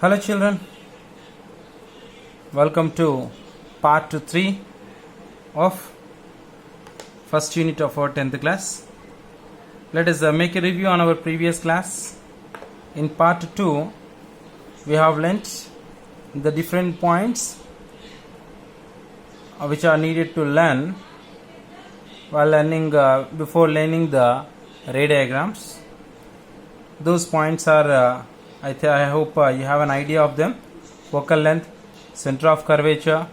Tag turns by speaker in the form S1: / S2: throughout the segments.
S1: Hello children, welcome to part 3 of first unit of our 10th class. Let us make a review on our previous class. In part 2, we have learnt the different points which are needed to learn while learning before learning the ray diagrams. Those points are I hope you have an idea of them. Focal length, center of curvature,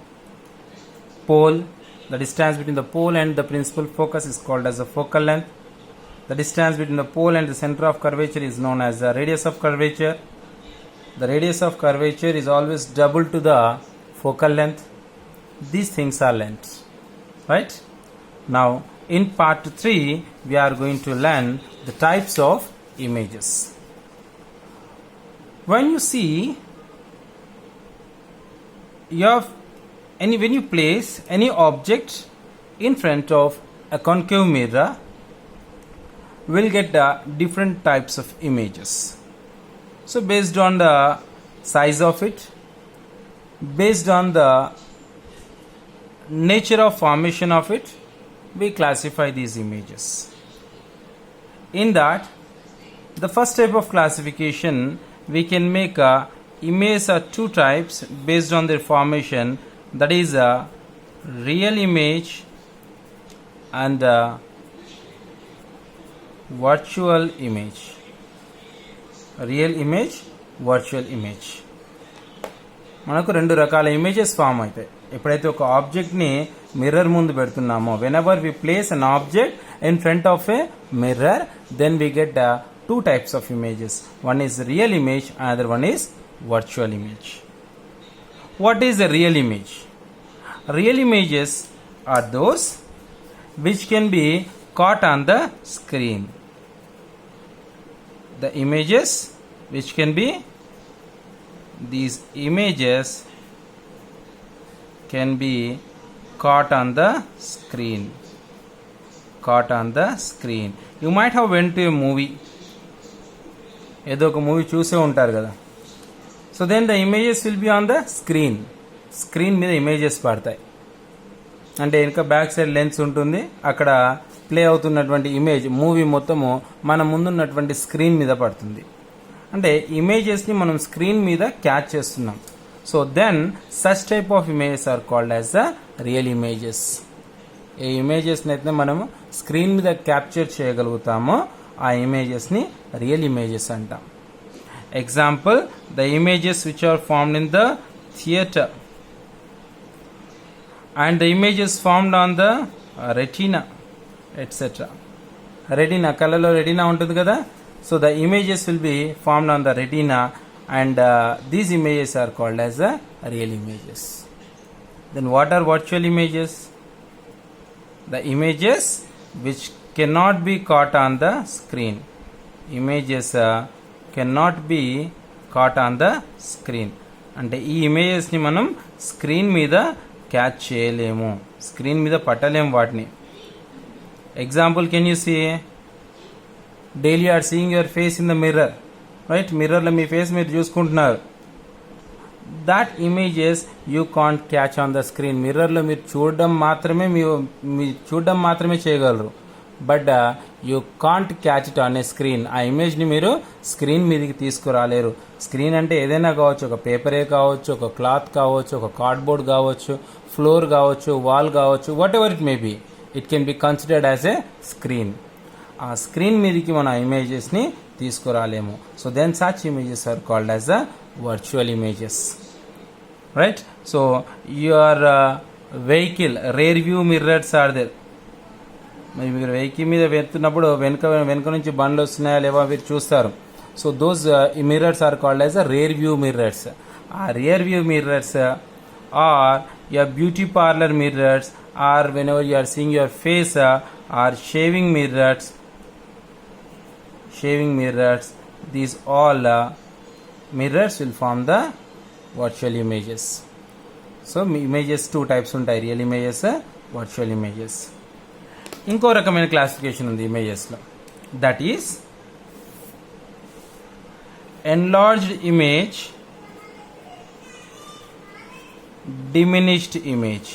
S1: pole. The distance between the pole and the principal focus is called as the focal length. The distance between the pole and the center of curvature is known as the radius of curvature. The radius of curvature is always double to the focal length. These things are lengths, right? Now in part 3 we are going to learn the types of images. When you see when you place any object in front of a concave mirror, we'll get different types of images. So based on the size of it, based on the nature of formation of it, we classify these images. In that, the first type of classification, we can make images are two types based on their formation, that is a real image and a virtual image. Real image, virtual image. మనకు రెండు రకాల images form అవుతాయి ఎప్పుడైతే ఒక ఆబ్జెక్ట్ని mirror ముందు పెడుతున్నామో. whenever we place an object in front of a mirror, then we get two types of images. One is real image, another one is virtual image. What is a real image? Real images are those which can be caught on the screen. The images which can be, these images can be caught on the screen. Caught on the screen. You might have went to a movie. ఏదో ఒక movie చూసే ఉంటారు కదా. So then the images will be on the screen. Screen మీద images పడతాయి. అంటే ఇంకా back side lens ఉంటుంది, అక్కడ ప్లే అవుతున్నటువంటి ఇమేజ్ మూవీ మొత్తము మన ముందున్నటువంటి స్క్రీన్ మీద పడుతుంది. అంటే ఇమేజెస్ని మనం స్క్రీన్ మీద క్యాచ్ చేస్తున్నాం. So then such type of images are called as the real images. ఏ ఇమేజెస్ని అయితే మనము స్క్రీన్ మీద క్యాప్చర్ చేయగలుగుతామో ఆ ఇమేజెస్ని రియల్ ఇమేజెస్ అంటాం. Example, the images which are formed in the theater and the images formed on the retina etcetera. Retina, కళ్ళలో రెటీనా ఉంటుంది కదా. So the images will be formed on the retina and these images are called as the real images. Then what are virtual images? The images which cannot be caught on the screen. Images cannot be caught on the screen. అంటే ఈ ఇమేజెస్ని మనం screen మీద catch చేయలేము, screen మీద పట్టలేము వాటిని. Example, can you see daily are seeing your face in the mirror, right? మిర్రర్లో మీ ఫేస్ మీరు చూసుకుంటున్నారు. that images you can't catch on the screen. మిర్రర్లో మీరు చూడడం మాత్రమే చేయగలరు, but you can't catch it on a screen. ఆ ఇమేజ్ని మీరు స్క్రీన్ మీదకి తీసుకురాలేరు. స్క్రీన్ అంటే ఏదైనా కావచ్చు, ఒక పేపరే కావచ్చు, ఒక క్లాత్ కావచ్చు, ఒక కార్డ్బోర్డ్ కావచ్చు, ఫ్లోర్ కావచ్చు, వాల్ కావచ్చు, whatever it may be, it can be considered as a screen. ఆ స్క్రీన్ మీదకి మన ఇమేజెస్ని తీసుకురాలేము. So then such images are called as the virtual images, right? So your vehicle rear view mirrors are there. మీరు vehicle మీద వెళ్తున్నప్పుడు వెనుక నుంచి బండ్లు వస్తున్నాయా లేవా మీరు చూస్తారు. So those mirrors are called as rear view mirrors. ఆ rear view mirrors are your beauty parlor mirrors, or whenever you are seeing your face, or shaving mirrors. These all mirrors will form the virtual images. So images two types ఉంటాయి, real images, virtual images. ఇంకో రకమైన classification ఉంది ఇమేజెస్లో, that is enlarged image diminished image.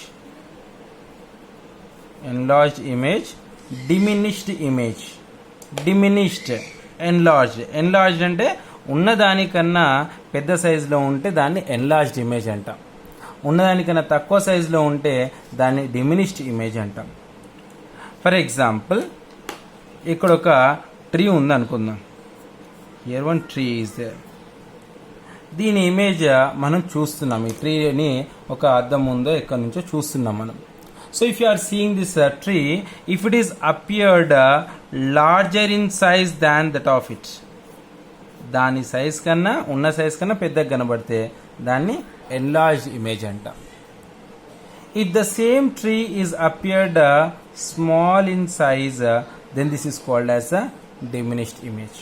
S1: Enlarged image, diminished image. Diminished, enlarged. Enlarged అంటే ఉన్నదానికన్నా పెద్ద సైజులో ఉంటే దాన్ని ఎన్లార్జ్డ్ ఇమేజ్ అంటాం. ఉన్నదానికన్నా తక్కువ సైజులో ఉంటే దాన్ని డిమినిష్డ్ ఇమేజ్ అంటాం. ఫర్ ఎగ్జాంపుల్ ఇక్కడ ఒక ట్రీ ఉంది అనుకుందాం. Here one tree is there. దీని ఇమేజ్ మనం చూస్తున్నాం. ఈ ట్రీని ఒక అద్దం ముందో ఎక్కడి నుంచో చూస్తున్నాం మనం. So if you are seeing this tree, if it is appeared larger in size than that of it, దాని సైజ్ కన్నా ఉన్న సైజ్ కన్నా పెద్దగా కనబడితే దాన్ని ఎన్లార్జ్డ్ ఇమేజ్ అంటాం. If the same tree is appeared small in size, then this is called as a diminished image.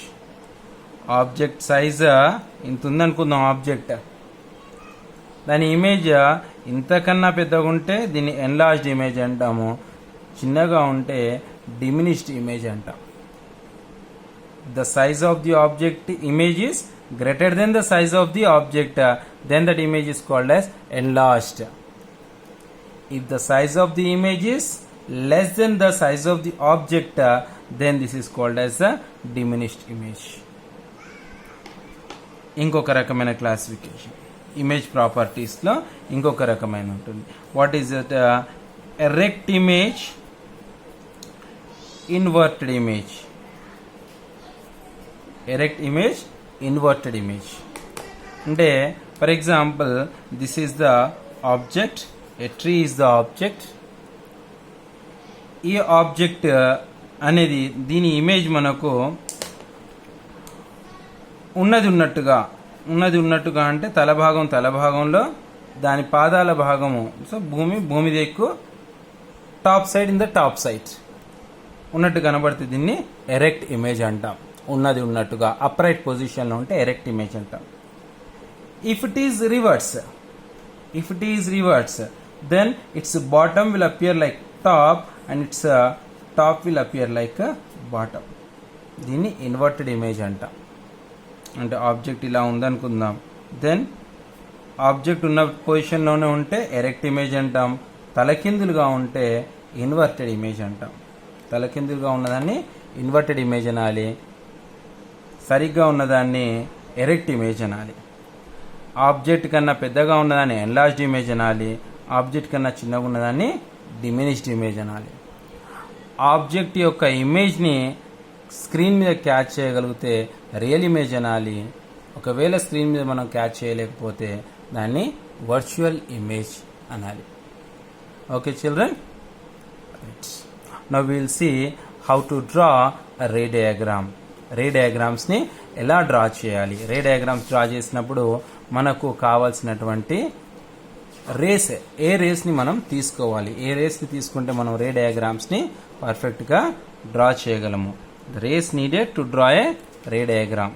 S1: Object size ఇంత ఉందనుకుందాం. ఆబ్జెక్ట్ దాని ఇమేజ్ ఇంతకన్నా పెద్దగా ఉంటే దీన్ని ఎన్లార్జ్డ్ ఇమేజ్ అంటాము. చిన్నగా ఉంటే డిమినిష్డ్ ఇమేజ్ అంటాం. The size of the object image is greater than the size of the object, then that image is called as enlarged. If the size of the image is less than the size of the object, then this is called as a diminished image. ఇంకొక రకమైన classification image ప్రాపర్టీస్లో ఇంకొక రకమైన ఉంటుంది. What is it? Erect image, inverted image. Erect image, inverted image అంటే for example this is the object, a tree is the object. ఈ object అనేది దీని image మనకు ఉన్నది ఉన్నట్టుగా అంటే తలభాగంలో దాని పాదాల భాగము, సో భూమి దిక్కు top side in the top side ఉన్నట్టు కనబడితే దీన్ని ఎరెక్ట్ ఇమేజ్ అంటాం. ఉన్నట్టుగా అప్రైట్ పొజిషన్లో ఉంటే ఎరెక్ట్ ఇమేజ్ అంటాం. If it is reverse, then its bottom will appear like top and its top will appear like bottom. దీన్ని ఇన్వర్టెడ్ ఇమేజ్ అంటాం. అంటే ఆబ్జెక్ట్ ఇలా ఉందనుకుందాం, దెన్ ఆబ్జెక్ట్ ఉన్న పొజిషన్లోనే ఉంటే ఎరెక్ట్ ఇమేజ్ అంటాం. తలకిందులుగా ఉంటే ఇన్వర్టెడ్ ఇమేజ్ అంటాం. తలకిందులుగా ఉన్నదాన్ని ఇన్వర్టెడ్ ఇమేజ్ అనాలి, సరిగ్గా ఉన్నదాన్ని ఎరెక్ట్ ఇమేజ్ అనాలి. ఆబ్జెక్ట్ కన్నా పెద్దగా ఉన్నదాన్ని ఎన్లార్జ్డ్ ఇమేజ్ అనాలి. ఆబ్జెక్ట్ కన్నా చిన్నగా ఉన్నదాన్ని డిమినిష్డ్ ఇమేజ్ అనాలి. ఆబ్జెక్ట్ యొక్క ఇమేజ్ని స్క్రీన్ మీద క్యాచ్ చేయగలిగితే రియల్ ఇమేజ్ అనాలి. ఒకవేళ స్క్రీన్ మీద మనం క్యాచ్ చేయలేకపోతే దాన్ని వర్చువల్ ఇమేజ్ అనాలి. Okay children, now will see how to draw a ray diagram. Ray డయాగ్రామ్స్ని ఎలా డ్రా చేయాలి? రే డయాగ్రామ్స్ డ్రా చేసినప్పుడు మనకు కావాల్సినటువంటి రేస్, ఏ రేస్ని మనం తీసుకోవాలి, ఏ రేస్ని తీసుకుంటే మనం రే డయాగ్రామ్స్ని పర్ఫెక్ట్గా డ్రా చేయగలము. The rays needed to draw a ray diagram.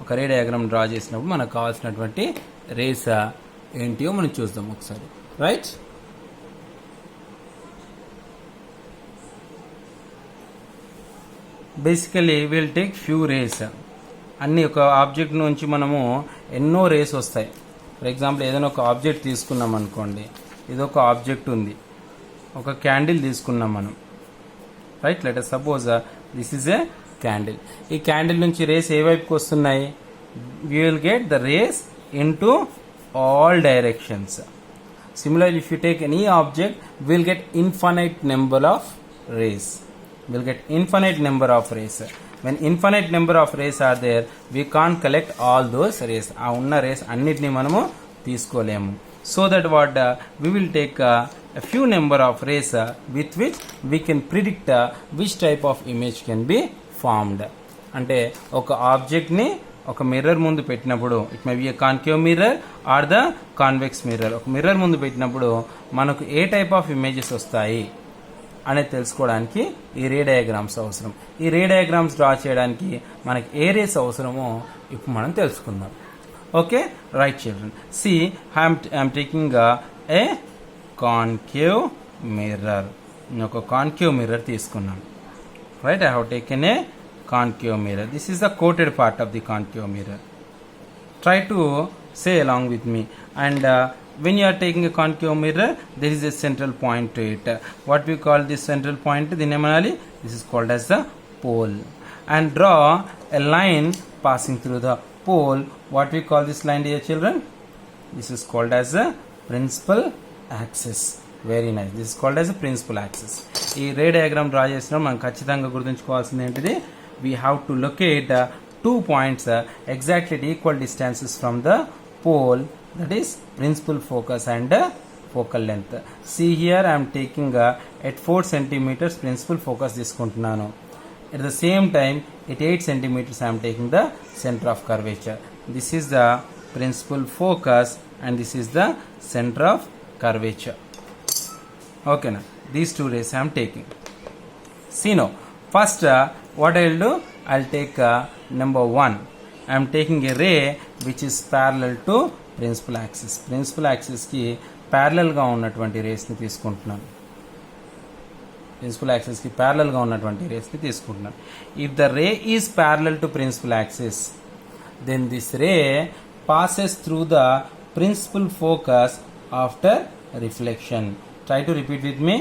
S1: ఒక రే డయాగ్రామ్ డ్రా చేసినప్పుడు మనకు కావాల్సినటువంటి రేస్ ఏంటియో మనం చూద్దాం ఒకసారి. Right, basically will take few rays. అన్ని ఒక ఆబ్జెక్ట్ నుంచి మనము ఎన్నో రేస్ వస్తాయి. ఫర్ ఎగ్జాంపుల్ ఏదైనా ఒక ఆబ్జెక్ట్ తీసుకున్నాం అనుకోండి, ఇదొక ఆబ్జెక్ట్ ఉంది, ఒక క్యాండిల్ తీసుకున్నాం మనం. Right, let us suppose this is a candle. ఈ క్యాండిల్ నుంచి రేస్ ఏ వైపుకి వస్తున్నాయి? we will get the rays into all directions. Similarly, if you take any object, we will get infinite number of rays. We will get infinite number of rays. When infinite number of rays are there, we can't collect all those rays. ఆ ఉన్న rays అన్నిటిని మనము తీసుకోలేము. So that what we will take a few number of rays with which we can predict which type of image can be formed. అంటే ఒక object ని ఒక mirror ముందు పెట్టినప్పుడు, it may be a concave mirror or the convex mirror, ఒక mirror ముందు పెట్టినప్పుడు మనకు ఏ టైప్ ఆఫ్ ఇమేజెస్ వస్తాయి అనేది తెలుసుకోవడానికి ఈ రే డయాగ్రామ్స్ అవసరం. ఈ రే డయాగ్రామ్స్ డ్రా చేయడానికి మనకి ఏ రేస్ అవసరమో ఇప్పుడు మనం తెలుసుకుందాం. Okay, right children, see I'm taking a concave mirror. నేను ఒక కాన్కేవ్ మిర్రర్ తీసుకున్నాను. Right, I have taken a concave mirror. This is the coated part of the concave mirror. Try to say along with me. And when you are taking a concave mirror, there is a central point to it. What we call this central point? This is called as the pole. And draw a line passing through the pole. What we call this line, dear children? This is called as the principal axis. Very nice. This is called as the principal axis. ఈ రే diagram draw చేసినప్పుడు మనం ఖచ్చితంగా గుర్తుంచుకోవాల్సింది ఏంటిది? We have to locate 2 points exactly at equal distances from the pole, that is principal focus and focal length. See here I am taking at 4 centimeters principal focus తీసుకుంటున్నాను. At the same time at 8 centimeters I am taking the center of curvature. This is the principal focus and this is the center of curvature. Okay, now these 2 rays I am taking. See now, first what I will do, I will take number 1. I am taking a ray which is parallel to principal axis. Principal axis ki parallel ga unnatuvanti rays ni తీసుకుంటున్నాను. Principal axis ki parallel ga unnatuvanti rays ni తీసుకుంటున్నాను. If the ray is parallel to principal axis, then this ray passes through the principal focus after reflection. Try to repeat with me.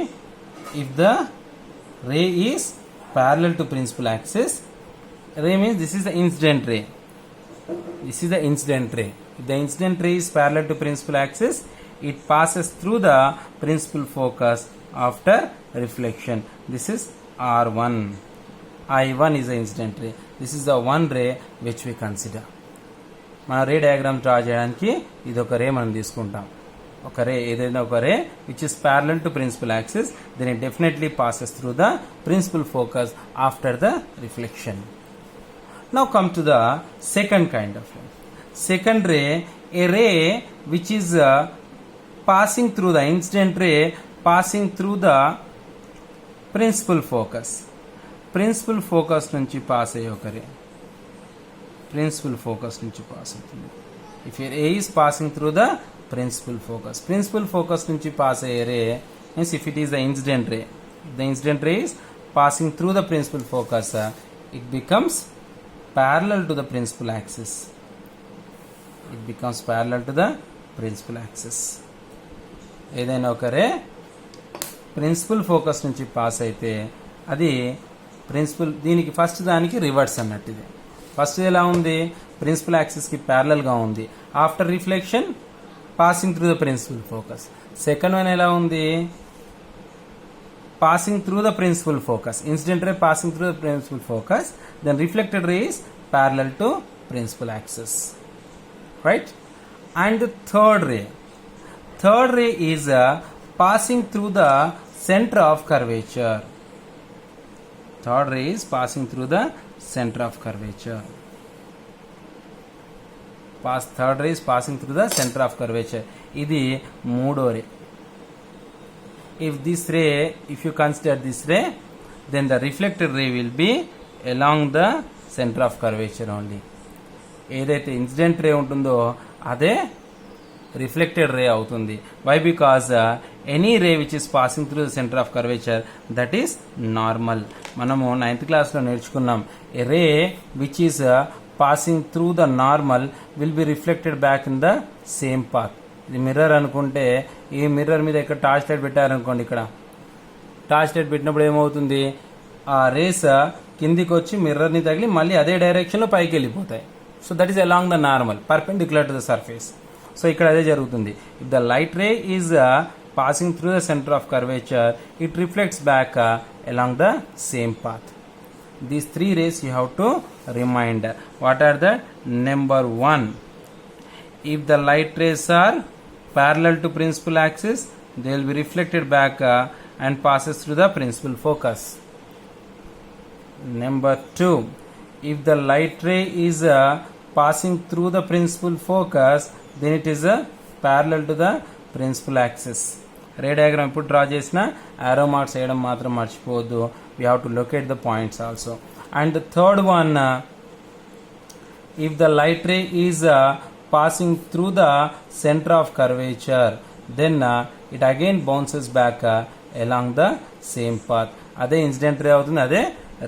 S1: If the ray is parallel to principal axis, ray means this is the incident ray. This is the incident ray. If the incident ray is parallel to principal axis, it passes through the principal focus after reflection. This is R1. I1 is the incident ray. This is the one ray which we consider. మన రే diagram draw చేయడానికి ఇది ఒక రే మనం తీసుకుంటాం. ఒక ray ఏదైనా ఒక ray which is parallel to principal axis, then it definitely passes through the principal focus after the reflection. Now come to the second kind of ray. Second ray, a ray which is passing through the incident ray, passing through the principal focus. Principal focus నుంచి pass అయ్యే ఒక రే. Principal focus నుంచి pass అవుతుంది. If a ray is passing through the principal focus. Principal focus నుంచి pass అయ్యే రే means if it is the incident ray. The incident ray is passing through the principal focus. It becomes parallel to the principal axis. It becomes parallel to the principal axis. ఏదైనా ఒక రే principal focus నుంచి pass అయితే అది principal, దీనికి first దానికి reverse అన్నట్టు. ఇది first ఎలా ఉంది? ప్రిన్సిపల్ యాక్సిస్కి ప్యారలల్గా ఉంది. After reflection passing through the principal focus. Second one ఎలా ఉంది? passing through the principal focus. Incident ray passing through the principal focus, then reflected ray is parallel to principal axis, right? And the third ray is passing through the center of curvature. Third ray is passing through the center of curvature. Third ray is passing through the center of curvature. Idi moodo ray. If you consider this ray, then the reflected ray will be along the center of curvature only. ఏదైతే incident ray ఉంటుందో అదే reflected ray అవుతుంది. Why? Because any ray which is passing through the centre of curvature that is normal. మనము 9th క్లాస్లో నేర్చుకున్నాం. A ray which is passing through the normal will be reflected back in the same path. ఇది mirror అనుకుంటే ఈ mirror మీద ఇక్కడ torch light పెట్టారనుకోండి. ఇక్కడ టార్చ్ లైట్ పెట్టినప్పుడు ఏమవుతుంది? ఆ రేస్ కిందికి వచ్చి మిర్రర్ని తగిలి మళ్ళీ అదే డైరెక్షన్లో పైకి వెళ్ళిపోతాయి. So that is along the normal perpendicular to the surface. So ఇక్కడ అదే జరుగుతుంది. If the light ray is passing through the centre of curvature, it reflects back along the same path. These 3 rays you have to remind. What are the? Number 1, if the light rays are parallel to principal axis, they will be reflected back and passes through the principal focus. Number 2, if the light ray is passing through the principal focus, then it is parallel to the principal axis. Ray diagram ఇప్పుడు draw చేసిన arrow marks వేయడం మాత్రం మర్చిపోవద్దు. We have to locate the points also. And the third one, if the light ray is passing through the centre of curvature, then it again bounces back along the same path. అదే incident ray అవుతుంది, అదే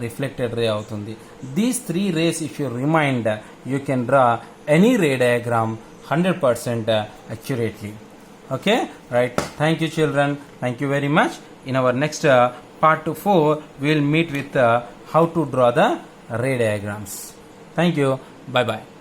S1: reflected ray అవుతుంది. These 3 rays if you remind, you can draw any ray diagram 100% accurately. Okay, right. Thank you, children. Thank you very much. In our next part 4, we will meet with how to draw the ray diagrams. Thank you. Bye bye.